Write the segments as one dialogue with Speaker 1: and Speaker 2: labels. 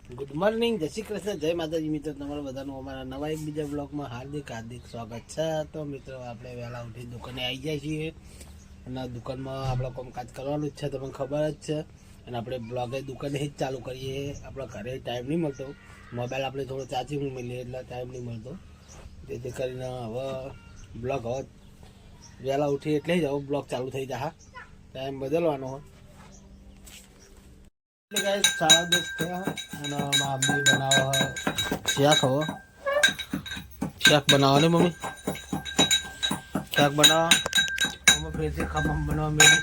Speaker 1: Good morning, જય શ્રી કૃષ્ણ, જય માતાજી. મિત્રો તમારું બધાનું અમારા નવા એક બીજા બ્લોગમાં હાર્દિક સ્વાગત છે. તો મિત્રો આપણે વહેલા ઉઠી દુકાને આવી જાય છીએ અને દુકાનમાં આપણે કામકાજ કરવાનું જ છે, તમને ખબર જ છે. અને આપણે બ્લોગે દુકાને જ ચાલુ કરીએ. આપણા ઘરે ટાઈમ નહીં મળતો, મોબાઈલ આપણે થોડો ચાર્જિંગ મળીએ એટલે ટાઈમ નહીં મળતો. જેથી કરીને હવે બ્લોગ હવે વહેલા ઉઠી એટલે જ હવે બ્લોગ ચાલુ થઈ જાય. ટાઈમ બદલવાનો હોય. 10:30 થયા અને મમ્મી બનાવો શાક. હવે શાક બનાવો ને મમ્મી, શાક બનાવો. અમે ફેરથી ખમણ બનાવવા મેળવી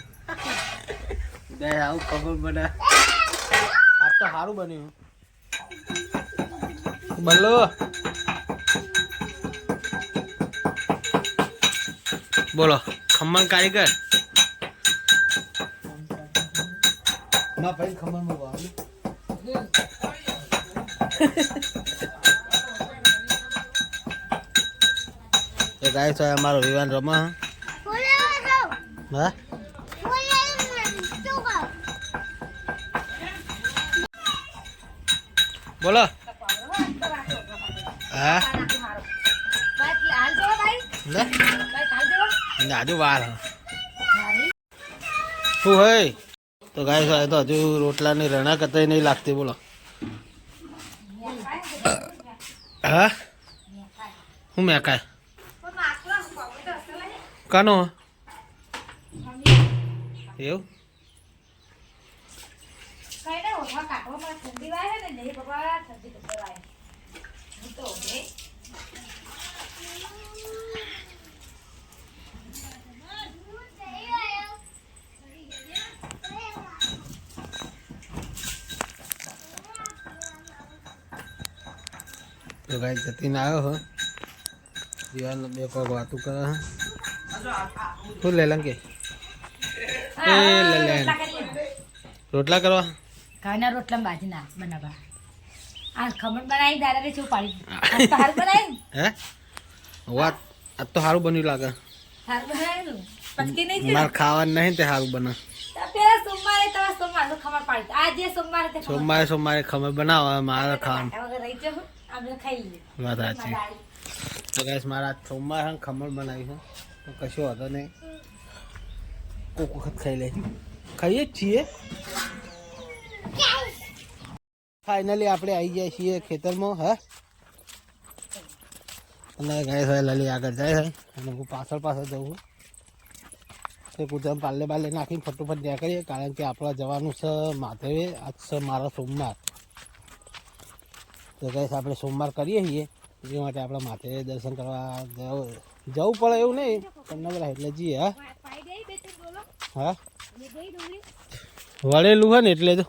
Speaker 1: બે આવું ખમણ બનાવ. આજ તો સારું બન્યું. બોલો બોલો ખમણ કારીગર ના ભાઈ ખમણ મૂકવાનું. એ ગાય છે અમારો વિવાન રમા. હા બોલો. હા આજુ વાર શું હોય તો ગાય છે તો હજુ રોટલાની રણા કતાઈ નહીં લાગતી. બોલો. હા હું મેકાય કાનો એવું તો ગાય જતીને આવ્યો હો. જીવાન બે કોક વાતું કરે. શું લે લંકે એ લે રોટલા કરવા
Speaker 2: કાના રોટલા બાજી ના બનાવવા. આ ખમણ બનાવી દાદા શું પાડી સારું બનાવી.
Speaker 1: હે વાત આ તો સારું બન્યું લાગે.
Speaker 2: સારું બનાવેલું પચકી નહીં
Speaker 1: મારે ખાવાનું નહીં તે સારું બને.
Speaker 2: પેલા સોમવારે તમારે સોમવારનું ખમણ પાડી. આ જે સોમવારે તે
Speaker 1: સોમવારે ખબર બનાવવા મારે ખાવાનું.
Speaker 2: વગર રહી જવું આપણે ખાઈ લઈએ.
Speaker 1: વાત સાચી. તો ગાઈસ મારા સોમવારે ખમણ બનાવી છે તો કશું હતો નહીં. કોક વખત ખાઈ લે ખાઈએ જ છીએ. ફાઇનલી આપણે આવી જાય છીએ ખેતરમાં. હા અને ગાય છે લલી આગળ જાય છે અને હું પાછળ જઉં છું. કુતરા પાલે બાલે નાખીને ફટોફટ ત્યાં કરીએ કારણ કે આપણે જવાનું છે માધવે. આજ છે મારા સોમવાર. તો ગાઈસ આપણે સોમવાર કરીએ છીએ એ માટે આપણે માથે દર્શન કરવા જવું પડે એવું નહીં પણ નવરા એટલે જઈએ. હા હા વળેલું હોય ને એટલે તો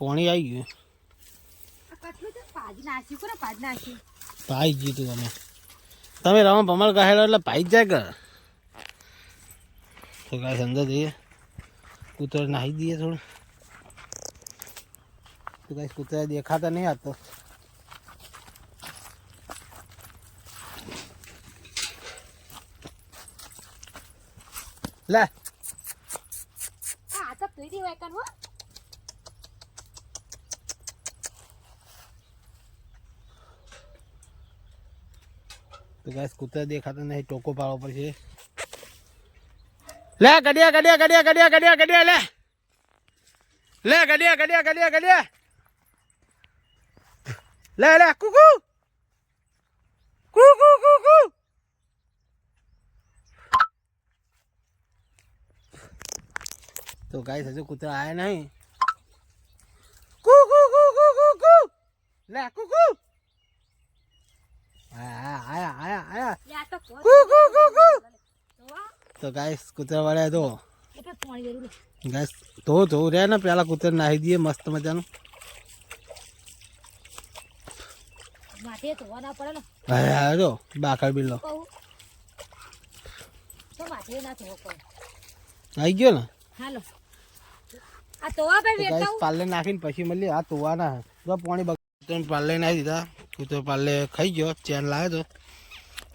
Speaker 1: પાણી આવી ગયું. પાઈ ગયું તું તમે રમા ભમર કહેલો એટલે પાઈ જ જાય કર. તો ગાઈસ અંદર જઈએ કૂતરા નાહી દઈએ થોડું. તો ગાઈસ કૂતરા દેખાતા નહીં આ તો. લે તો ગાઈસ કૂતરા દેખાતા નહીં. ટોકો પાડવો પડશે. લે ગડિયા લે લે કુકુ તો ગાઈસ હજુ કૂતરા આયા નહીં. લે કુકુ આયા તો ગાઈસ કૂતરા વાળા તો ગાઈસ તો રે ને પેલા કૂતરા નાહી દઈએ મસ્ત મજાનું. હા જો બાકર બિલ્લો આવી ગયો ને. પાલે નાખીને પછી મળીએ. આ તોવા ના જો પાણી બગડે પાલે નાખી દીધા. કૂતરો પાલે ખાઈ ગયો. ચેન લાવ્યો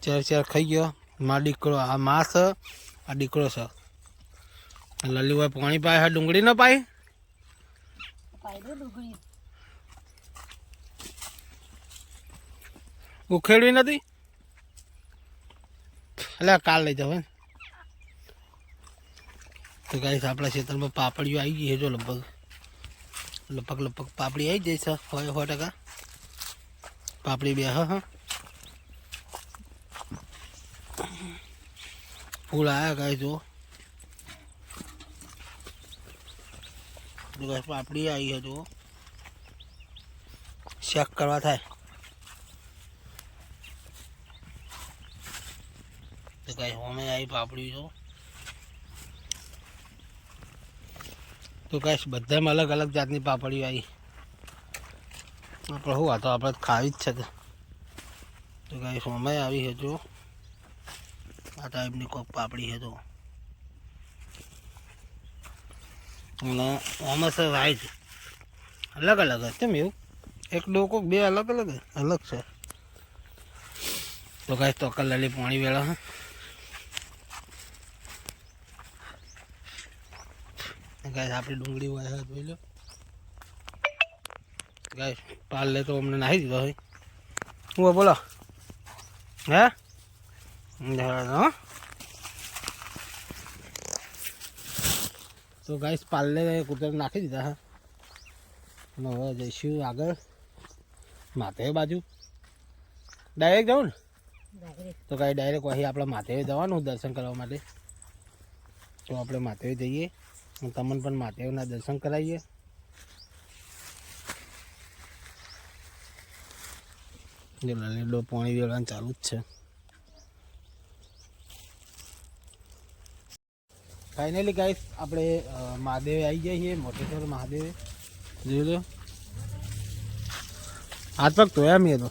Speaker 1: તો ચેર ખાઈ ગયો. માં દીકરો આ માસ આ દીકરો છે. લલીભાઈ પાણી પાય ડુંગળી ન પાય
Speaker 2: પાડી દો ડુંગળી.
Speaker 1: ઉખેડવી નથી એટલે કાલ લઈ જાવ. તો ગાઈસ આપણા ખેતરમાં પાપડીઓ આવી ગઈ છે. જો લગભગ પાપડી આવી જાય છે 100% પાપડી બે. હા ફૂલ આવ્યા ગાઈસ. જો ગાઈસ પાપડી આવી છે. જો શેક કરવા થાય તો ગાઈસ અમે આવી પાપડી. જો તો ગાઈસ બધામાં અલગ અલગ જાતની પાપડીઓ આવી. આપણે શું તો આપણે ખાવી જ છે. તો ગાઈસ અમે આવી છે. જો આ ટાઈપની કોક પાપડી છે. તો અને આમાં સર વાઈટ અલગ અલગ જ કેમ એવું એક ડોકો બે અલગ છે. તો ગાઈસ તો કલરલી પાણી વેળા હા ગાઈસ આપણી ડુંગળી હોય જોઈ લો ગાઈસ. પાલ લે તો અમને નાહી દીધો હોય. હું બોલો હે તો ગાઈસ પાલે કુતર નાખી દીધા હા. અને હવે જઈશું આગળ માથે બાજુ ડાયરેક્ટ જાઉં ને. તો કાંઈ ડાયરેક્ટ અહીં આપણે માથેવે જવાનું દર્શન કરવા માટે. તો આપણે માથેવે જઈએ તમને પણ મહાદેવના દર્શન કરાવીએ. જો લલીડો પાણી વેળવાનું ચાલુ જ છે. ફાઇનલી ગાઈસ આપણે મહાદેવે આવી જાય છીએ. મોટેશ્વર મહાદેવે જોઈ લો. હાથ પગ ધોયા મેં તો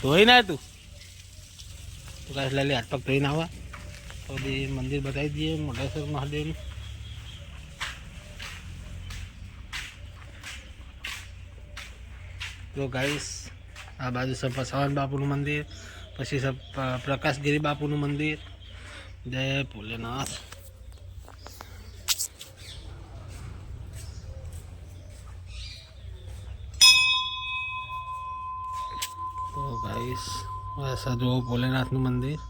Speaker 1: ધોઈ ના તું તો ગાઈસ લલી હાથ પગ ધોઈને આવા તો બી મંદિર બતાવી દઈએ મોટેશ્વર મહાદેવનું. તો ગાઈસ આ બાજુ છે પસાવાન બાપુનું મંદિર, પછી છે પ્રકાશગીરી બાપુનું મંદિર. જય ભોલેનાથ. તો ગાઈસ બસ આ જો ભોલેનાથનું મંદિર.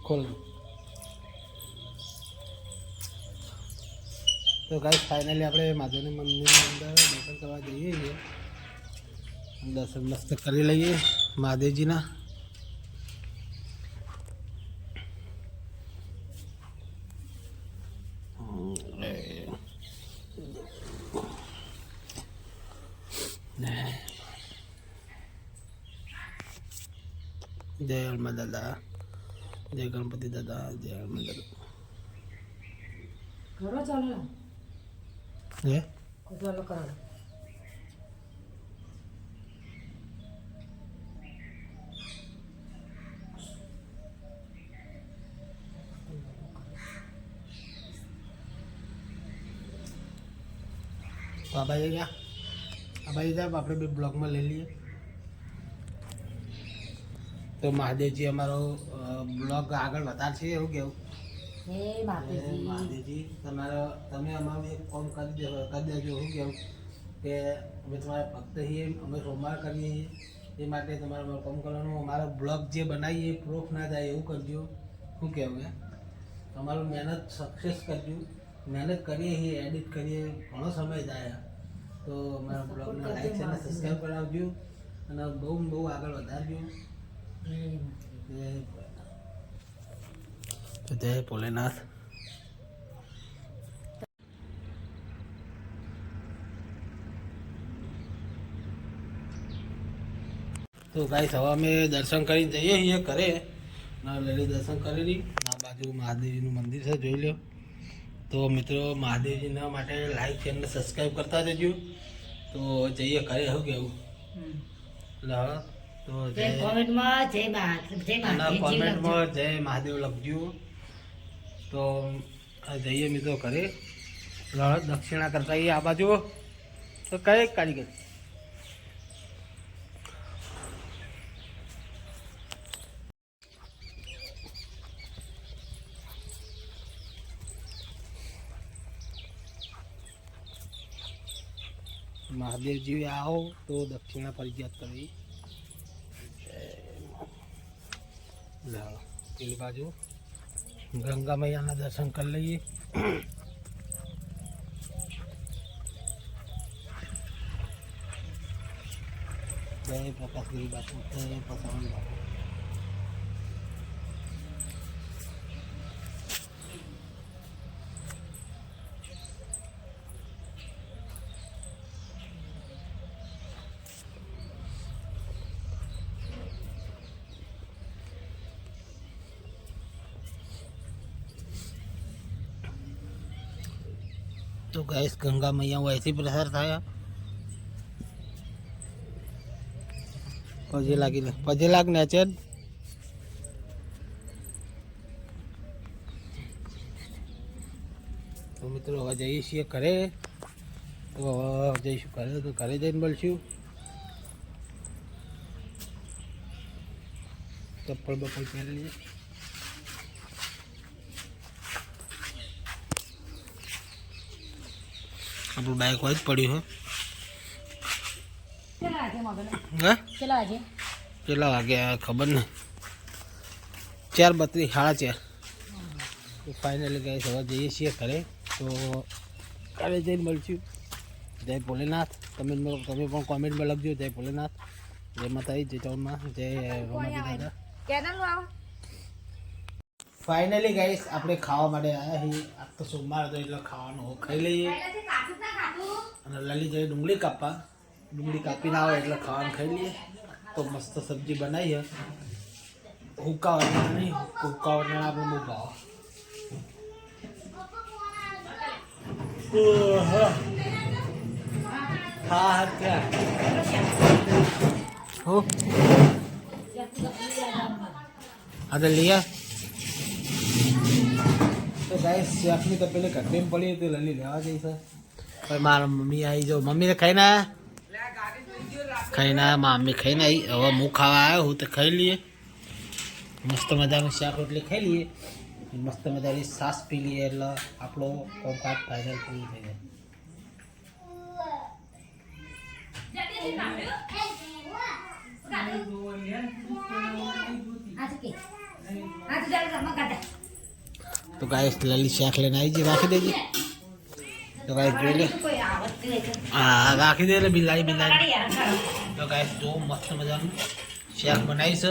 Speaker 1: ખોલ. તો ગાઈસ ફાઇનલી આપણે મહાદેવના મંદિરની અંદર દર્શન કરવા જઈએ છીએ. દર્શન મસ્ત કરી લઈએ મહાદેવજીના. જય હનુમાન દાદા, જય ગણપતિ દાદા, જય હનુમાન દાદા.
Speaker 2: કરો ચાલો
Speaker 1: હે
Speaker 2: ચાલો કરો.
Speaker 1: તો આ બાજુ ગયા, આ બાજુ જાય આપણે બે બ્લોગમાં લઈ લઈએ. તો મહાદેવજી અમારો બ્લોગ આગળ વધારશે એવું કેવું.
Speaker 2: હે માતાજી,
Speaker 1: મહાદેવજી તમે અમારું એક ફોન કરી દેજો શું કેવું કે અમે તમારા ભક્ત છીએ, અમે સોમવાર કરીએ છીએ એ માટે તમારે ફોન કરવાનું. અમારો બ્લોગ જે બનાવીએ પ્રૂફ ના જાય એવું કરજો. શું કહેવું હે તમારું મહેનત સક્સેસ કરજો. મહેનત કરીએ છીએ, એડિટ કરીએ, ઘણો સમય જાય. તો અમારા બ્લોગને લાઈક અને સબસ્ક્રાઈબ કરાવજો અને બહુ આગળ વધારજો. જય ભોલેનાથ. તો ગાઈસ હવે અમે દર્શન કરીને જઈએ છીએ ઘરે. લલી દર્શન કરી આ બાજુ મહાદેવજીનું મંદિર છે જોઈ લો. તો મિત્રો મહાદેવજીના માટે લાઈક ચેનલ સબસ્ક્રાઈબ કરતા જજો. તો જઈએ ઘરે શું કેવું. તો
Speaker 2: કોમેન્ટમાં
Speaker 1: જય મહાદેવ લખજો. તો જઈએ મિત્રો ઘરે. દક્ષિણા કરતા આ બાજુ તો કઈ કારીગર મહાદેવજી આવો તો દક્ષિણા ફરજિયાત કરવી. લાવો પેલી બાજુ ગંગા મૈયાના દર્શન કરી લઈએ. જય પ્રકાશગીરી બાપુ, જય પ્રસાદ બાપુ. તો ગાઈસ ગંગા મૈયા અહીંથી પ્રસાર થયા. પજે લાગ ને છે. તો મિત્રો હવે જઈએ છીએ ઘરે. તો હવે જઈશું ઘરે, તો ઘરે જઈને મળશું. ચપ્પલ બપ્પલ પહેરી લઈએ. આપણું બાઈક હોય જ પડ્યું હે. કેટલા વાગ્યા ખબર ને, 4:32 4:30. તો ફાઇનલી ગાઈસ હવે જઈએ છીએ ઘરે. તો ઘરે જઈને મળશું. જય ભોલેનાથ. તમે પણ કોમેન્ટમાં લખજો જય ભોલેનાથ, જય માતાજી, જય ચાઉનમાં, જય રોમાજી દાદા. ફાઇનલી ગાઈસ આપણે ખાવા માટે આવ્યા છીએ. આજ તો સોમવાર હતો એટલે ખાવાનું ખાઈ લઈએ. અને લલિતભાઈ ડુંગળી કાપીને આવે એટલે ખાવાનું ખાઈ લઈએ. તો મસ્ત સબ્જી બનાવી છે. હુક્કા વટાણા નહીં, હુક્કા વટાણા આપણે બહુ ભાવ. હા ક્યાં હો હા લઈએ. તો ગાઈસ શેફની તો પેલી ઘટની પડી હતી, લલી લેવા જઈ છે. પણ મારા મમ્મી આવી જાઓ. મમ્મીને ખાઈને મમ્મી ખાઈને આવી. હવે હું ખાવા આવ્યો હું તો ખાઈ લઈએ. મસ્ત મજાનું શાક રોટલી ખાઈ લઈએ, મસ્ત મજાની છાશ પી લઈએ એટલે આપણો કોમકાજ ફાઇનલ પૂરું થઈ જાય. તો ગાઈસ લલી શાક લઈને આવી જઈએ. રાખી દેજે. તો ગાઈસ જોઈ લે. હા રાખી દે. બિલાડી. તો ગાઈસ જો મસ્ત મજાનું શાક બનાવી છે.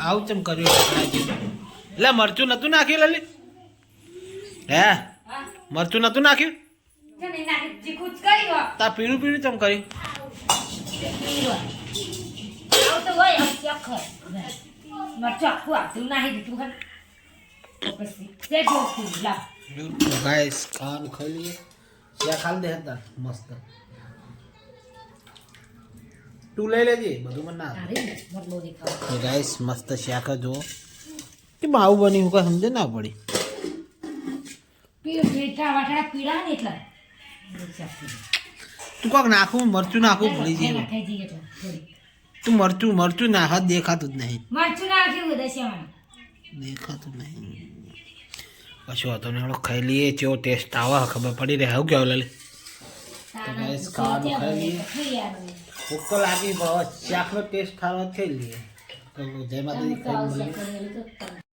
Speaker 1: આવું ચમ કર્યું એટલે મરચું નતું નાખ્યું લલી? હે મરચું નતું નાખ્યું? તા પીળું ચમ કર્યું? ગાઈસ ખાવાનું ખાઈ લઈએ. શાક ખાલી દે હતા મસ્ત. તું લઈ લેજે બધું મને ના. ગાઈસ મસ્ત શાક જો કે આવું બની હું કઈ સમજે ના પડી. તું કોક નાખું મરચું નાખું ભૂલી જઈએ. તું મરચું નાખ દેખાતું જ નહીં. દેખાતું નહીં કશું હતો ને. ખાઈ લઈએ. કેવો ટેસ્ટ આવે ખબર પડી રહે. આવું કેવું લલી? તો ગાઈસ ખાવાનું ખાઈ લઈએ. ભૂખ તો લાગી, શાકનો ટેસ્ટ સારો ખાઈ લઈએ. તો જય માતાજી ખાઈ મળીએ.